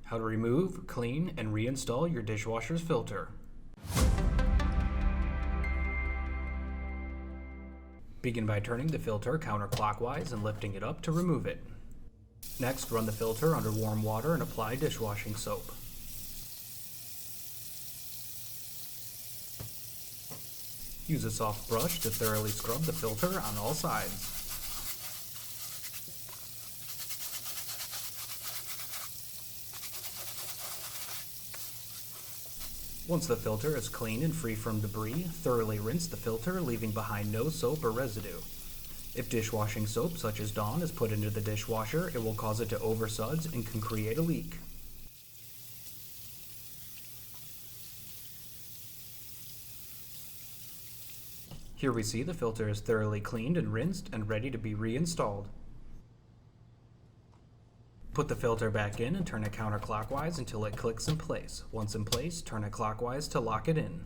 How to remove, clean, and reinstall your dishwasher's filter. Begin by turning the filter counterclockwise and lifting it up to remove it. Next, run the filter under warm water and apply dishwashing soap. Use a soft brush to thoroughly scrub the filter on all sides. Once the filter is clean and free from debris, thoroughly rinse the filter, leaving behind no soap or residue. If dishwashing soap such as Dawn is put into the dishwasher, it will cause it to oversuds and can create a leak. Here we see the filter is thoroughly cleaned and rinsed and ready to be reinstalled. Put the filter back in and turn it counterclockwise until it clicks in place. Once in place, turn it clockwise to lock it in.